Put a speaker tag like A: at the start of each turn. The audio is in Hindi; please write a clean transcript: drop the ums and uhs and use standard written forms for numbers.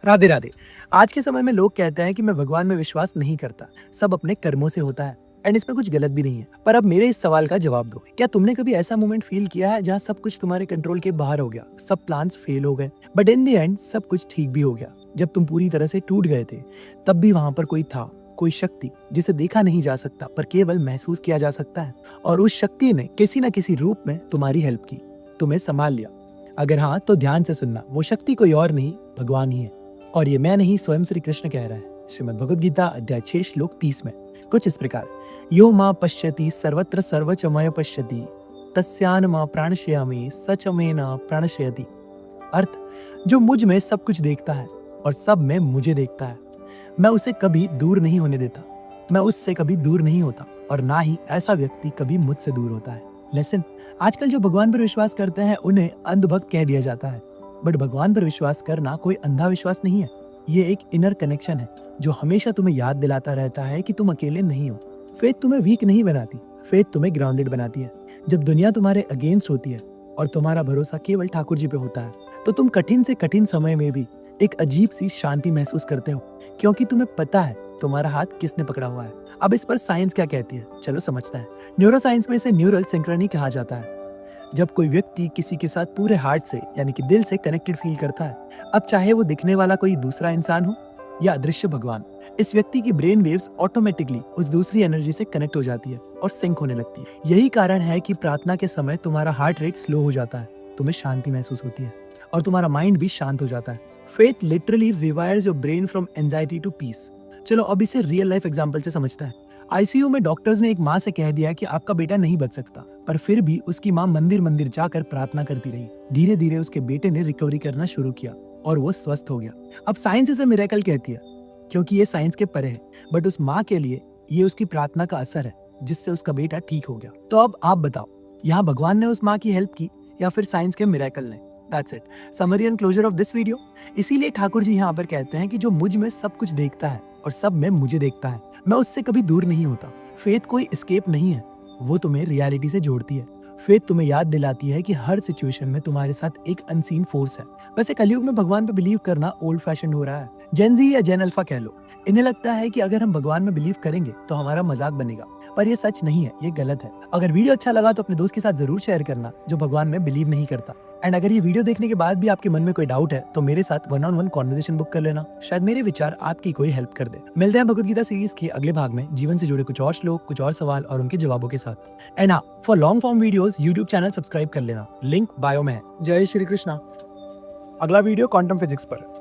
A: राधे राधे। आज के समय में लोग कहते हैं कि मैं भगवान में विश्वास नहीं करता, सब अपने कर्मों से होता है। एंड इसमें कुछ गलत भी नहीं है। पर अब मेरे इस सवाल का जवाब दो, क्या तुमने कभी ऐसा मोमेंट फील किया है जहाँ सब कुछ तुम्हारे कंट्रोल के बाहर हो गया, सब प्लान्स फेल हो गए, बट इन द एंड सब कुछ ठीक भी हो गया। जब तुम पूरी तरह से टूट गए थे, तब भी वहां पर कोई था, कोई शक्ति जिसे देखा नहीं जा सकता पर केवल महसूस किया जा सकता है, और उस शक्ति ने किसी न किसी रूप में तुम्हारी हेल्प की, तुम्हें संभाल लिया। अगर हाँ तो ध्यान से सुनना, वो शक्ति कोई और नहीं, भगवान ही है। और ये मैं नहीं, स्वयं श्री कृष्ण कह रहा है। श्रीमद् भगवद गीता अध्याय 6 श्लोक 30 में कुछ इस प्रकार, यो मां पश्यति सर्वत्र सर्वचमय पश्यति तस्यान मां प्राणशयामि सच में न प्राणशयति। अर्थ, जो मुझ में सब कुछ देखता है और सब में मुझे देखता है, मैं उसे कभी दूर नहीं होने देता, मैं उससे कभी दूर नहीं होता, और ना ही ऐसा व्यक्ति कभी मुझसे दूर होता है। लेसन, आजकल जो भगवान पर विश्वास करते हैं उन्हें अंधभक्त कह दिया जाता है, बट भगवान पर विश्वास करना कोई अंधा विश्वास नहीं है। ये एक इनर कनेक्शन है जो हमेशा तुम्हें याद दिलाता रहता है कि तुम अकेले नहीं हो। फेथ तुम्हें वीक नहीं बनाती, फेथ तुम्हें ग्राउंडेड बनाती है। जब दुनिया तुम्हारे अगेंस्ट होती है और तुम्हारा भरोसा केवल ठाकुर जी पे होता है, तो तुम कठिन से कठिन समय में भी एक अजीब सी शांति महसूस करते हो, क्योंकि तुम्हें पता है तुम्हारा हाथ किसने पकड़ा हुआ है। अब इस पर साइंस क्या कहती है, चलो समझते हैं। न्यूरो साइंस में इसे न्यूरल सिंक्रोनी कहा जाता है। जब कोई व्यक्ति किसी के साथ पूरे हार्ट से यानी कि दिल से कनेक्टेड फील करता है, अब चाहे वो दिखने वाला कोई दूसरा इंसान हो या अदृश्य भगवान, इस व्यक्ति की ब्रेन वेव्स ऑटोमेटिकली उस दूसरी एनर्जी से कनेक्ट हो जाती है और सिंक होने लगती है। यही कारण है कि प्रार्थना के समय तुम्हारा हार्ट रेट स्लो हो जाता है, तुम्हें शांति महसूस होती है और तुम्हारा माइंड भी शांत हो जाता है। Faith literally rewires your brain from anxiety to peace. चलो अब इसे रियल लाइफ एग्जांपल से समझते हैं। आईसीयू में डॉक्टर्स ने एक माँ से कह दिया कि आपका बेटा नहीं बच सकता, पर फिर भी उसकी माँ मंदिर मंदिर जाकर प्रार्थना करती रही। धीरे धीरे उसके बेटे ने रिकवरी करना शुरू किया और वो स्वस्थ हो गया। अब साइंस इसे मिरेकल कहती है, क्योंकि ये साइंस के परे है, बट उस माँ के लिए ये उसकी प्रार्थना का असर है जिससे उसका बेटा ठीक हो गया। तो अब आप बताओ, यहाँ भगवान ने उस माँ की हेल्प की या फिर साइंस के मिरेकल ने? That's it. Summary and closure of this video. इसीलिए ठाकुर जी यहाँ पर कहते हैं कि जो मुझ में सब कुछ देखता है और सब में मुझे देखता है, मैं उससे कभी दूर नहीं होता। फेथ कोई एस्केप नहीं है, वो तुम्हें रियलिटी से जोड़ती है। फेथ तुम्हें याद दिलाती है कि हर सिचुएशन में तुम्हारे साथ एक अनसीन फोर्स है। वैसे कलयुग में भगवान पे बिलीव करना ओल्ड फैशन हो रहा है। जेन जी या जेन अल्फा कह लो, इन्हें लगता है कि अगर हम भगवान में बिलीव करेंगे तो हमारा मजाक बनेगा, पर ये सच नहीं है, ये गलत है। अगर वीडियो अच्छा लगा तो अपने दोस्त के साथ जरूर शेयर करना जो भगवान में बिलीव नहीं करता। एंड अगर ये वीडियो देखने के बाद भी आपके मन में कोई डाउट है तो मेरे साथ 1-on-1 कॉन्वर्सेशन बुक कर लेना, शायद मेरे विचार आपकी कोई हेल्प कर दे। मिलते हैं भगवद गीता सीरीज के अगले भाग में जीवन से जुड़े कुछ और श्लोक, कुछ और सवाल और उनके जवाबों के साथ। एंड हाँ, for long form videos YouTube channel subscribe कर लेना, लिंक बायो में है। जय श्री कृष्णा। अगला वीडियो क्वांटम फिजिक्स पर।